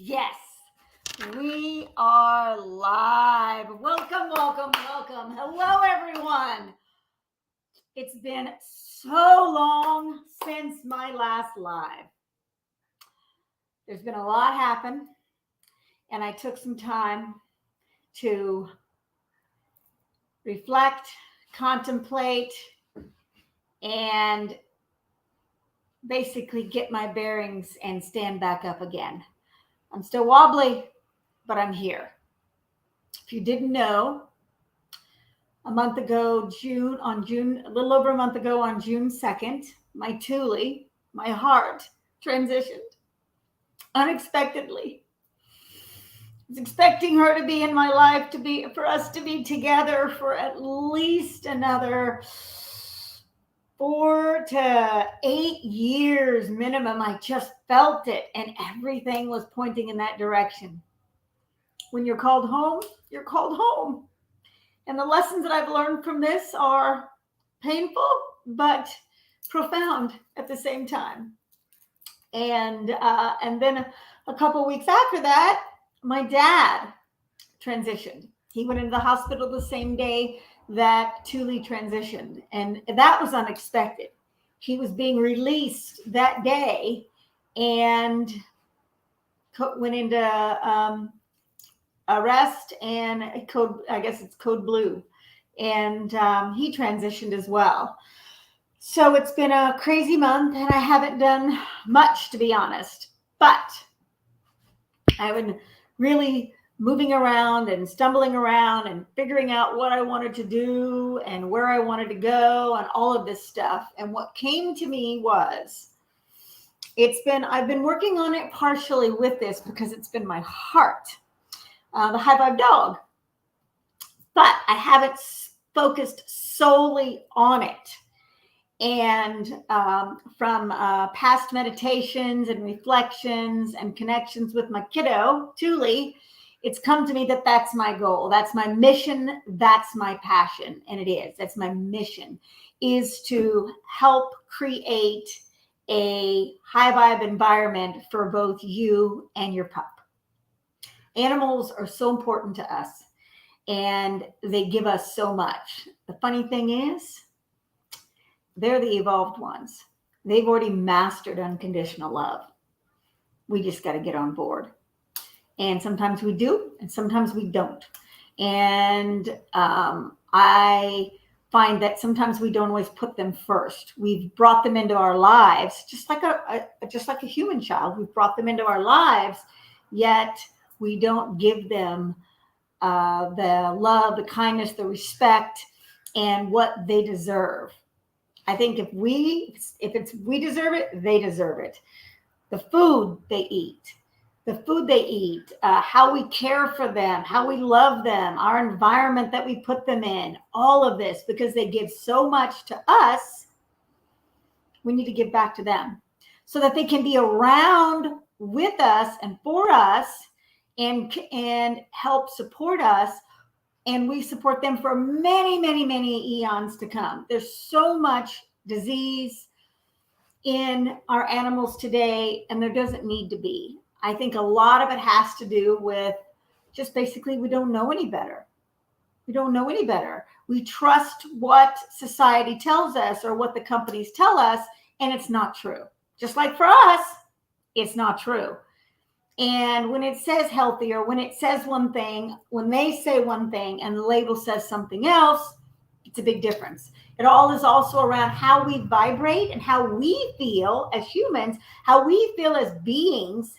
Yes, we are live. Welcome, welcome, welcome. Hello, everyone. It's been so long since my last live. There's been a lot happen, and I took some time to reflect, contemplate, and basically get my bearings and stand back up again. I'm still wobbly, but I'm here. If you didn't know, a month ago, a little over a month ago on June 2nd, my Thule, my heart transitioned unexpectedly. I was expecting her to be in my life, for us to be together for at least another 4 to 8 years minimum. I just felt it, and everything was pointing in that direction. When you're called home, you're called home. And the lessons that I've learned from this are painful, but profound at the same time. And then a couple weeks after that, my dad transitioned. He went into the hospital the same day that Thule transitioned, and that was unexpected. He was being released that day and went into arrest and code. I guess it's code blue, and he transitioned as well. So it's been a crazy month, and I haven't done much, to be honest. But I've been really moving around and stumbling around and figuring out what I wanted to do and where I wanted to go and all of this stuff. And what came to me was I've been working on it partially with this because it's been my heart, the high vibe dog. But I haven't focused solely on it. And from past meditations and reflections and connections with my kiddo, Thule, it's come to me that that's my goal. That's my mission. That's my passion. And it is. That's my mission, is to help create a high vibe environment for both you and your pup. Animals are so important to us, and they give us so much. The funny thing is, they're the evolved ones. They've already mastered unconditional love. We just got to get on board. And sometimes we do, and sometimes we don't. And I find that sometimes we don't always put them first. We've brought them into our lives, just like a human child. We've brought them into our lives, yet we don't give them the love, the kindness, the respect, and what they deserve. I think if we deserve it, they deserve it. The food they eat, how we care for them, how we love them, our environment that we put them in, all of this, because they give so much to us, we need to give back to them so that they can be around with us and for us and help support us. And we support them for many, many, many eons to come. There's so much disease in our animals today, and there doesn't need to be. I think a lot of it has to do with just basically we don't know any better. We don't know any better. We trust what society tells us or what the companies tell us, and it's not true. Just like for us, it's not true. And when it says healthy, or when it says one thing, when they say one thing and the label says something else, it's a big difference. It all is also around how we vibrate and how we feel as humans, how we feel as beings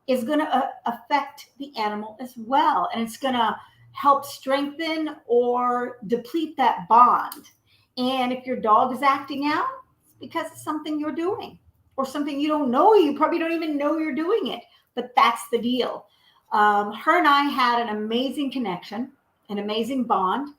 is going to affect the animal as well. And it's going to help strengthen or deplete that bond. And if your dog is acting out, it's because it's something you're doing or something you don't know. You probably don't even know you're doing it. But that's the deal. Her and I had an amazing connection, an amazing bond.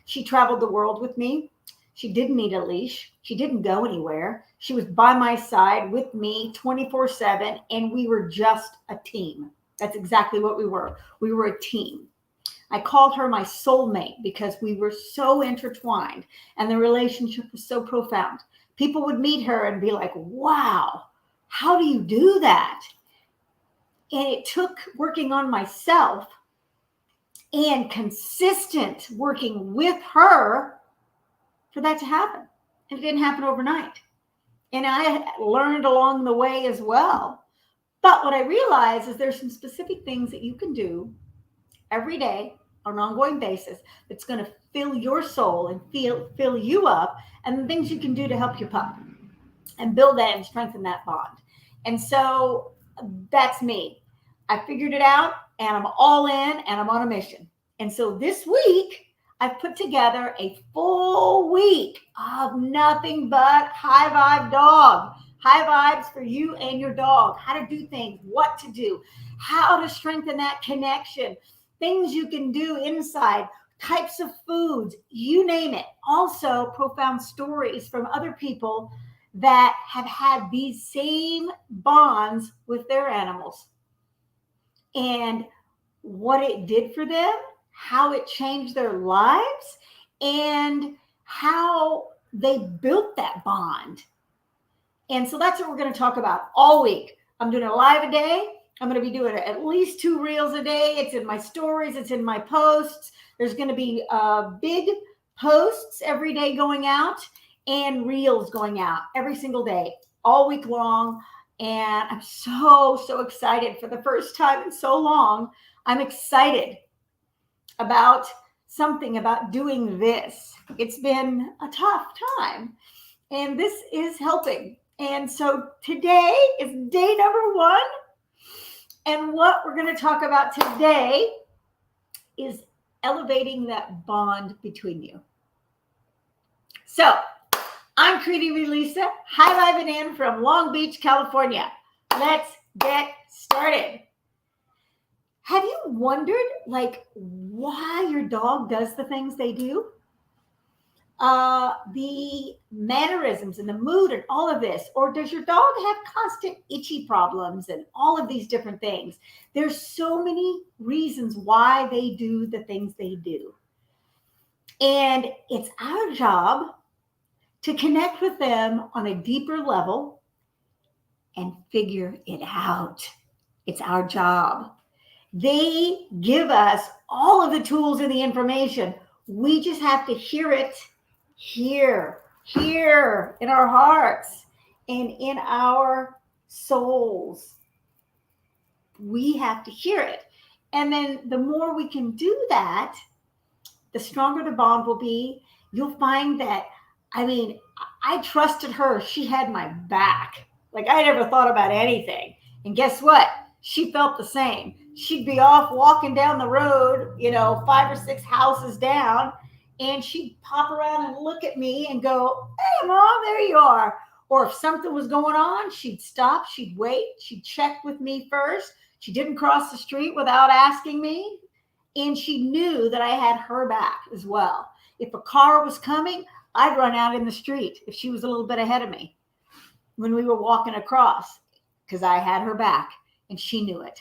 She traveled the world with me. She didn't need a leash. She didn't go anywhere. She was by my side with me 24/7, and we were just a team. That's exactly what we were. We were a team. I called her my soulmate because we were so intertwined, and the relationship was so profound. People would meet her and be like, wow, how do you do that? And it took working on myself and consistent working with her for that to happen. And it didn't happen overnight. And I learned along the way as well. But what I realized is there's some specific things that you can do every day on an ongoing basis that's going to fill your soul and fill you up, and the things you can do to help your pup and build that and strengthen that bond. And so that's me. I figured it out, and I'm all in, and I'm on a mission. And so this week, I've put together a full week of nothing but high vibe dog. High vibes for you and your dog. How to do things, what to do, how to strengthen that connection, things you can do inside, types of foods, you name it. Also, profound stories from other people that have had these same bonds with their animals and what it did for them, how it changed their lives, and how they built that bond. And so that's what we're going to talk about all week. I'm doing a live a day. I'm going to be doing at least 2 reels a day. It's in my stories. It's in my posts. There's going to be big posts every day going out and reels going out every single day, all week long. And I'm so excited for the first time in so long. I'm excited about something about doing this. It's been a tough time, and this is helping. And so today is day number 1. And what we're going to talk about today is elevating that bond between you. So I'm Creative Lisa, high vibing in from Long Beach, California. Let's get started. Have you wondered why your dog does the things they do? The mannerisms and the mood and all of this, or does your dog have constant itchy problems and all of these different things? There's so many reasons why they do the things they do. And it's our job to connect with them on a deeper level and figure it out. It's our job. They give us all of the tools and the information. We just have to hear it here in our hearts and in our souls. We have to hear it. And then the more we can do that, the stronger the bond will be. You'll find that, I trusted her. She had my back. I never thought about anything. And guess what? She felt the same. She'd be off walking down the road, 5 or 6 houses down, and she'd pop around and look at me and go, "Hey, Mom, there you are." Or if something was going on, she'd stop, she'd wait, she'd check with me first. She didn't cross the street without asking me. And she knew that I had her back as well. If a car was coming, I'd run out in the street if she was a little bit ahead of me when we were walking across, because I had her back and she knew it.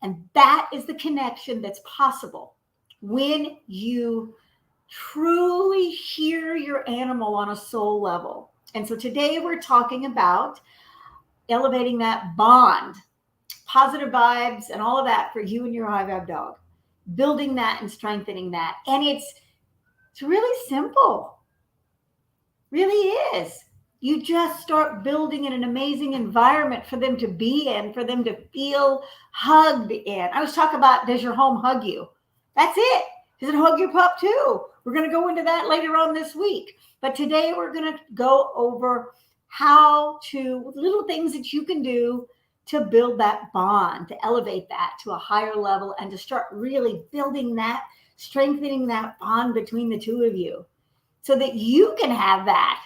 And that is the connection that's possible when you truly hear your animal on a soul level. And so today we're talking about elevating that bond, positive vibes and all of that for you and your high vibe dog, building that and strengthening that. And it's really simple. Really is. You just start building in an amazing environment for them to be in, for them to feel hugged in. I was talking about, does your home hug you? That's it. Does it hug your pup too? We're going to go into that later on this week. But today we're going to go over little things that you can do to build that bond, to elevate that to a higher level, and to start really building that, strengthening that bond between the two of you so that you can have that.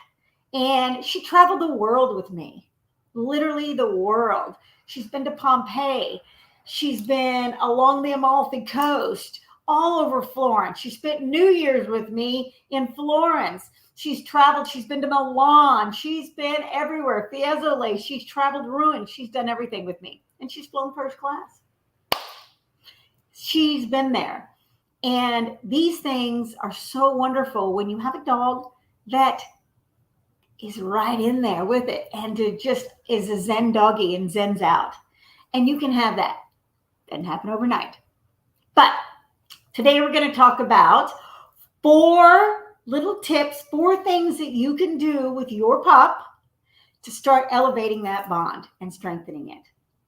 And she traveled the world with me, literally the world. She's been to Pompeii. She's been along the Amalfi Coast, all over Florence. She spent New Year's with me in Florence. She's traveled. She's been to Milan. She's been everywhere. Fiesole. She's traveled Rouen. She's done everything with me. And she's flown first class. She's been there. And these things are so wonderful when you have a dog that is right in there with it and to just is a Zen doggy and Zens out. And you can have that. Didn't happen overnight. But today we're going to talk about 4 little tips, 4 things that you can do with your pup to start elevating that bond and strengthening it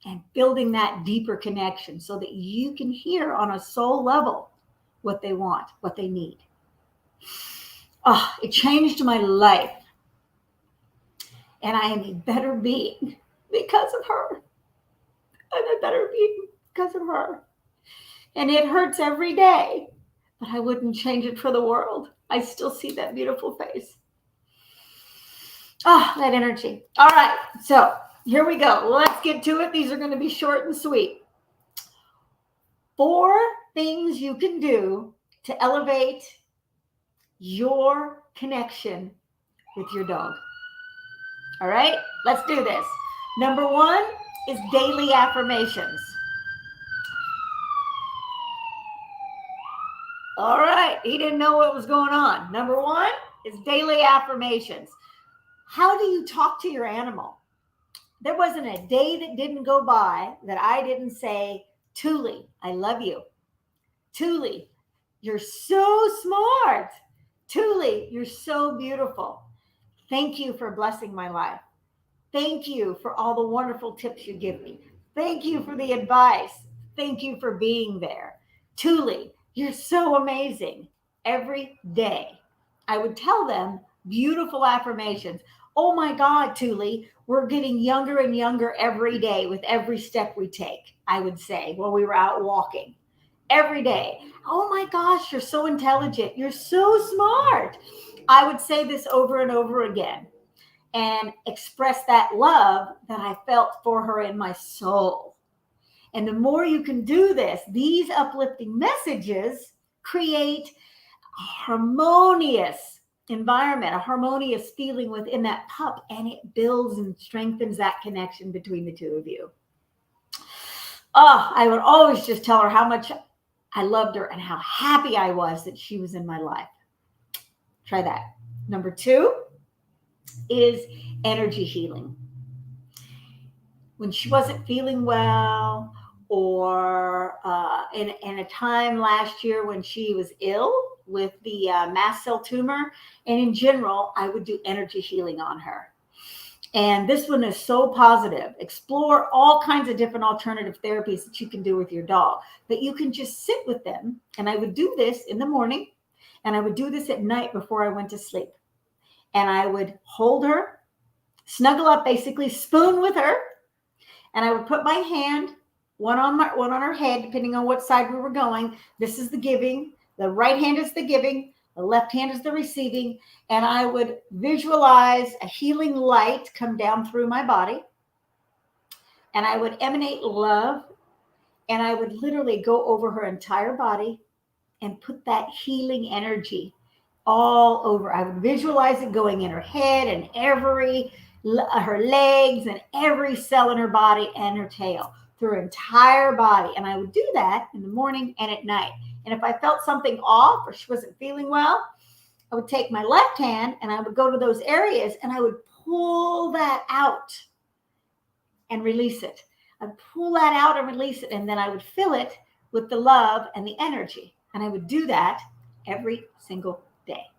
and building that deeper connection so that you can hear on a soul level what they want, what they need. Oh, it changed my life. And I am a better being because of her. I'm a better being because of her. And it hurts every day, but I wouldn't change it for the world. I still see that beautiful face. Oh, that energy. All right, so here we go. Let's get to it. These are going to be short and sweet. 4 things you can do to elevate your connection with your dog. All right, let's do this. Number 1 is daily affirmations. All right, he didn't know what was going on. Number 1 is daily affirmations. How do you talk to your animal? There wasn't a day that didn't go by that I didn't say, Thule, I love you. Thule, you're so smart. Thule, you're so beautiful. Thank you for blessing my life. Thank you for all the wonderful tips you give me. Thank you for the advice. Thank you for being there. Thule, you're so amazing. Every day, I would tell them beautiful affirmations. Oh my God, Thule, we're getting younger and younger every day with every step we take, I would say, while we were out walking. Every day. Oh my gosh, you're so intelligent. You're so smart. I would say this over and over again and express that love that I felt for her in my soul. And the more you can do this, these uplifting messages create a harmonious environment, a harmonious feeling within that pup, and it builds and strengthens that connection between the two of you. Oh, I would always just tell her how much I loved her and how happy I was that she was in my life. Try that. Number 2 is energy healing. When she wasn't feeling well, or in a time last year when she was ill with the mast cell tumor, and in general, I would do energy healing on her. And this one is so positive. Explore all kinds of different alternative therapies that you can do with your dog, but you can just sit with them. And I would do this in the morning, and I would do this at night before I went to sleep. And I would hold her, snuggle up, basically spoon with her, and I would put my hand, one on her head, depending on what side we were going. This is the giving. The right hand is the giving. The left hand is the receiving. And I would visualize a healing light come down through my body. And I would emanate love. And I would literally go over her entire body and put that healing energy all over. I would visualize it going in her head and her legs and every cell in her body and her tail, through her entire body. And I would do that in the morning and at night. And if I felt something off or she wasn't feeling well, I would take my left hand and I would go to those areas and I would pull that out and release it. I'd pull that out and release it. And then I would fill it with the love and the energy. And I would do that every single day.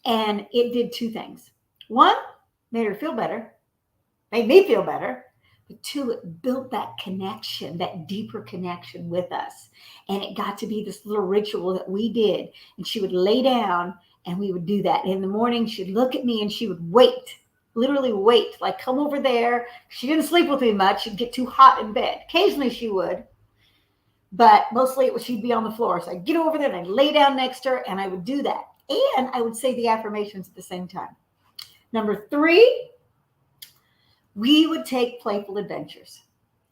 And it did 2 things. 1, made her feel better, made me feel better. But 2, it built that connection, that deeper connection with us. And it got to be this little ritual that we did. And she would lay down and we would do that. In the morning, she'd look at me and she would wait, literally wait, like come over there. She didn't sleep with me much. She'd get too hot in bed. Occasionally she would, but mostly she'd be on the floor. So I'd get over there and I'd lay down next to her and I would do that. And I would say the affirmations at the same time. Number 3, we would take playful adventures.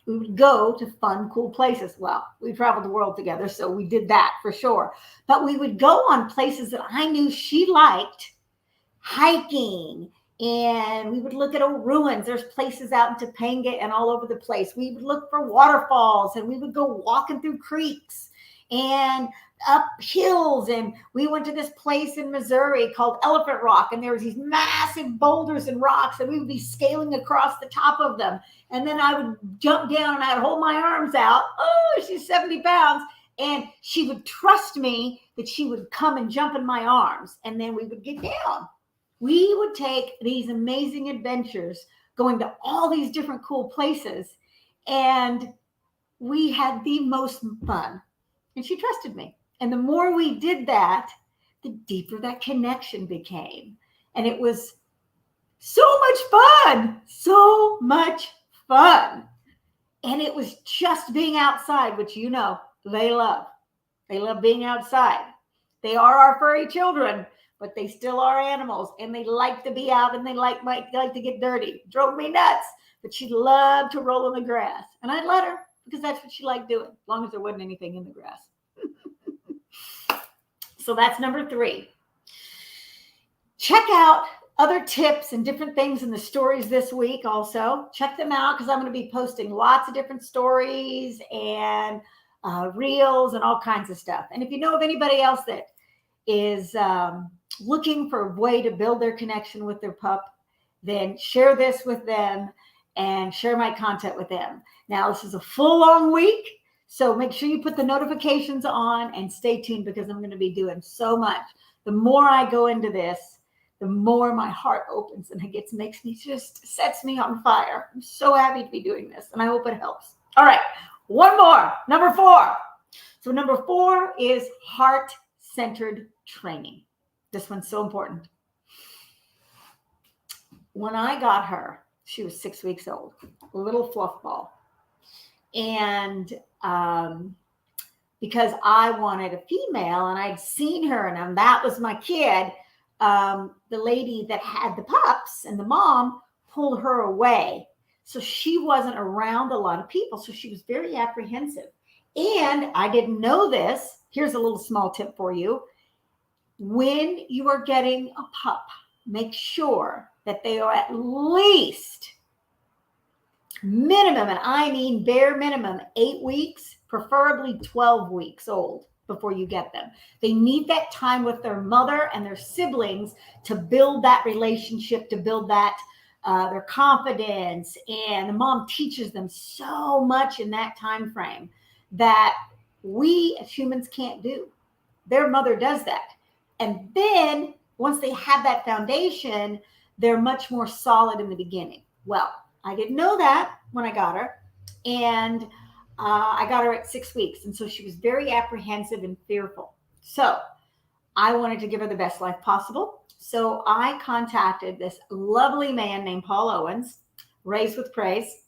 We would go to fun, cool places. Well, we traveled the world together, so we did that for sure. But we would go on places that I knew she liked, hiking, and we would look at old ruins. There's places out in Topanga and all over the place. We would look for waterfalls, and we would go walking through creeks. And up hills, and we went to this place in Missouri called Elephant Rock, and there was these massive boulders and rocks, and we would be scaling across the top of them. And then I would jump down and I'd hold my arms out. Oh, she's 70 pounds. And she would trust me that she would come and jump in my arms, and then we would get down. We would take these amazing adventures going to all these different cool places, and we had the most fun. And she trusted me. And the more we did that, the deeper that connection became. And it was so much fun, so much fun. And it was just being outside, which you know, they love. They love being outside. They are our furry children, but they still are animals, and they like to be out, and they like to get dirty. Drove me nuts, but she loved to roll in the grass. And I'd let her, because that's what she liked doing, as long as there wasn't anything in the grass. So that's number 3. Check out other tips and different things in the stories this week also. Check them out, because I'm going to be posting lots of different stories and reels and all kinds of stuff. And if you know of anybody else that is looking for a way to build their connection with their pup, then share this with them and share my content with them. Now, this is a full long week, so make sure you put the notifications on and stay tuned, because I'm going to be doing so much. The more I go into this, the more my heart opens, and it makes me just sets me on fire. I'm so happy to be doing this, and I hope it helps. All right, one more, number 4. So number 4 is heart-centered training. This one's so important. When I got her, she was 6 weeks old, a little fluff ball. And because I wanted a female, and I'd seen her, and that was my kid, the lady that had the pups and the mom pulled her away. So she wasn't around a lot of people. So she was very apprehensive. And I didn't know this. Here's a little small tip for you. When you are getting a pup, make sure that they are at least minimum, and I mean bare minimum, 8 weeks, preferably 12 weeks old before you get them. They need that time with their mother and their siblings to build that relationship, to build that their confidence, and the mom teaches them so much in that time frame that we as humans can't do. Their mother does that. And then once they have that foundation, they're much more solid in the beginning. Well, I didn't know that when I got her, and I got her at 6 weeks. And so she was very apprehensive and fearful. So I wanted to give her the best life possible. So I contacted this lovely man named Paul Owens, Raised with Praise,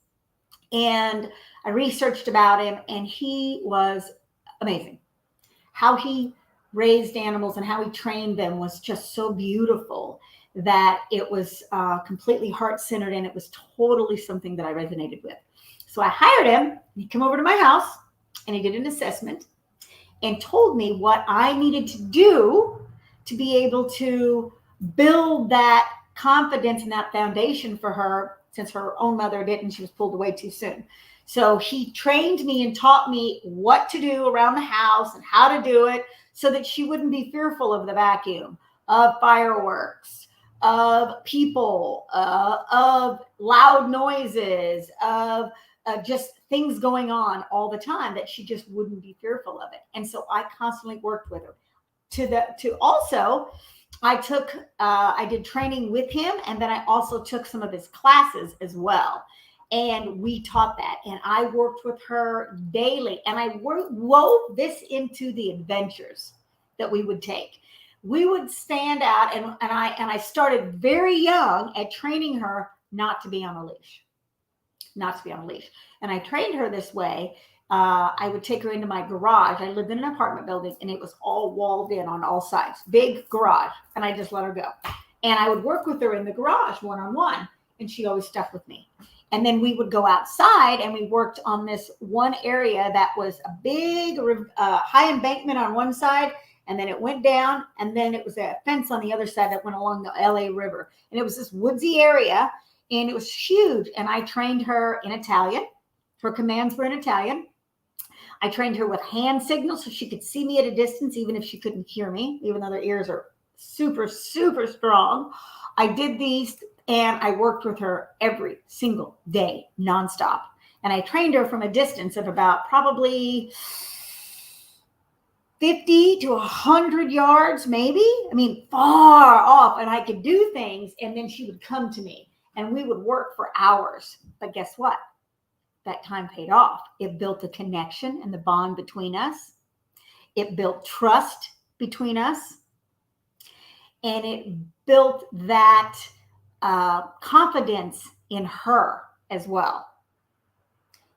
and I researched about him, and he was amazing. How he raised animals and how he trained them was just so beautiful that it was completely heart-centered, and it was totally something that I resonated with. So I hired him. He came over to my house, and he did an assessment and told me what I needed to do to be able to build that confidence and that foundation for her, since her own mother didn't. She was pulled away too soon. So he trained me and taught me what to do around the house and how to do it so that she wouldn't be fearful of the vacuum, of fireworks, of people, of loud noises, of just things going on all the time, that she just wouldn't be fearful of it. And so I constantly worked with her. I did training with him, and then I also took some of his classes as well. And we taught that, and I worked with her daily, and I wove this into the adventures that we would take. We would stand out, and I started very young at training her not to be on a leash. And I trained her this way. I would take her into my garage. I lived in an apartment building, and it was all walled in on all sides, big garage. And I just let her go. And I would work with her in the garage one-on-one, and she always stuck with me. And then we would go outside, and we worked on this one area that was a big high embankment on one side, and then it went down, and then it was a fence on the other side that went along the LA River. And it was this woodsy area, and it was huge. And I trained her in Italian. Her commands were in Italian. I trained her with hand signals so she could see me at a distance, even if she couldn't hear me, even though their ears are super, super strong. I did these and I worked with her every single day, nonstop. And I trained her from a distance of about probably 50 to 100 yards, maybe. I mean, far off. And I could do things. And then she would come to me and we would work for hours. But guess what? That time paid off. It built a connection and the bond between us. It built trust between us. And it built that confidence in her as well,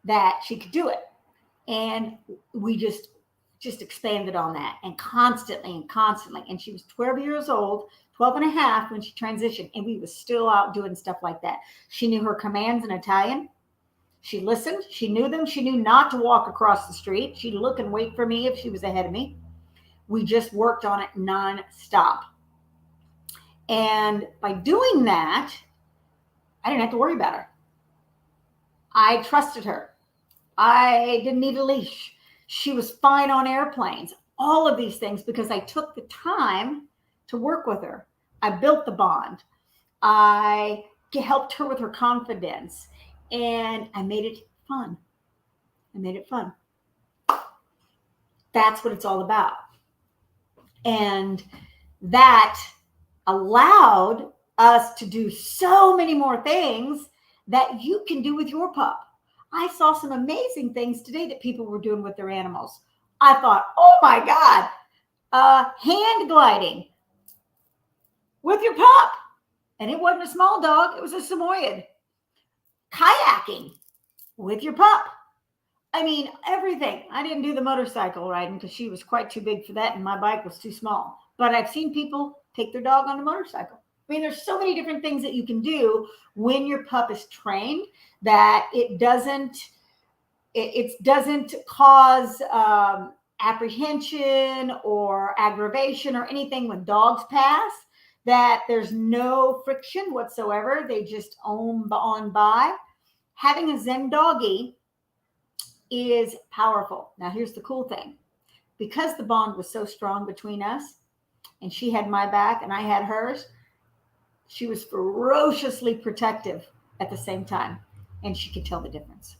that she could do it. And we just expanded on that and constantly. And she was 12 years old, 12 and a half when she transitioned. And we was still out doing stuff like that. She knew her commands in Italian. She listened. She knew them. She knew not to walk across the street. She'd look and wait for me if she was ahead of me. We just worked on it nonstop. And by doing that, I didn't have to worry about her. I trusted her. I didn't need a leash. She was fine on airplanes. All of these things because I took the time to work with her. I built the bond. I helped her with her confidence. And I made it fun. That's what it's all about. And that allowed us to do so many more things that you can do with your pup. I saw some amazing things today that people were doing with their animals. I thought, oh my God, hand gliding with your pup. And it wasn't a small dog, it was a Samoyed. Kayaking with your pup. I mean, everything. I didn't do the motorcycle riding because she was quite too big for that and my bike was too small. But I've seen people take their dog on a motorcycle. I mean, there's so many different things that you can do when your pup is trained that it doesn't cause apprehension or aggravation or anything when dogs pass, that there's no friction whatsoever. They just own on by. Having a Zen doggy is powerful. Now, here's the cool thing. Because the bond was so strong between us, and she had my back and I had hers, she was ferociously protective at the same time. And she could tell the difference.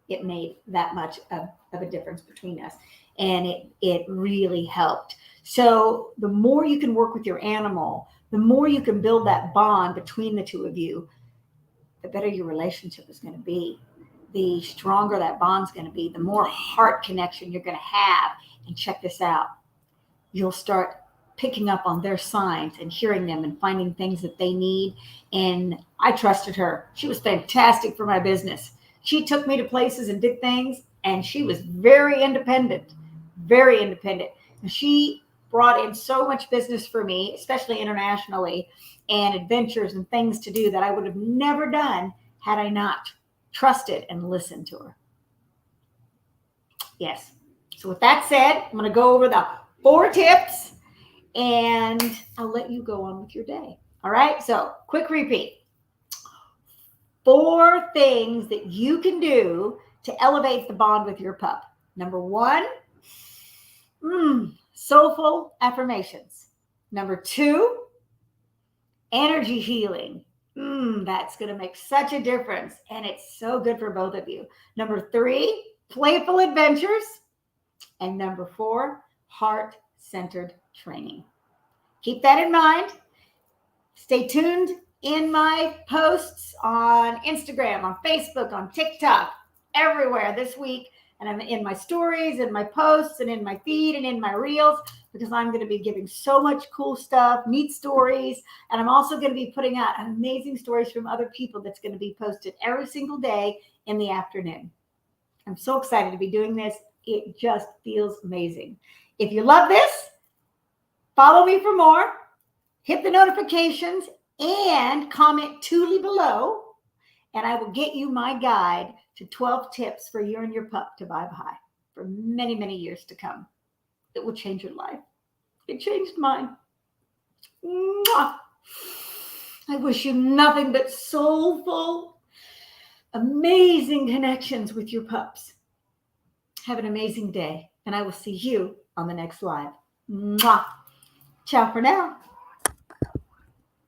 It made that much of a difference between us. And it really helped. So the more you can work with your animal, the more you can build that bond between the two of you, the better your relationship is going to be. The stronger that bond's going to be, the more heart connection you're going to have. And check this out. You'll start picking up on their signs and hearing them and finding things that they need. And I trusted her. She was fantastic for my business. She took me to places and did things, and she was very independent. And she brought in so much business for me, especially internationally, and adventures and things to do that I would have never done had I not trusted and listened to her. Yes. So with that said, I'm going to go over the 4 tips and I'll let you go on with your day. All right. So quick repeat. 4 things that you can do to elevate the bond with your pup. Number 1, soulful affirmations. Number 2, energy healing. That's going to make such a difference. And it's so good for both of you. Number 3, playful adventures. And number 4, heart-centered training. Keep that in mind. Stay tuned in my posts on Instagram, on Facebook, on TikTok, everywhere this week. And I'm in my stories, and my posts, and in my feed, and in my reels, because I'm going to be giving so much cool stuff, neat stories. And I'm also going to be putting out amazing stories from other people that's going to be posted every single day in the afternoon. I'm so excited to be doing this. It just feels amazing. If you love this, follow me for more, hit the notifications, and comment Tuli below, and I will get you my guide to 12 tips for you and your pup to vibe high for many, many years to come. It will change your life. It changed mine. Mwah! I wish you nothing but soulful, amazing connections with your pups. Have an amazing day, and I will see you on the next live. Mwah. Ciao for now.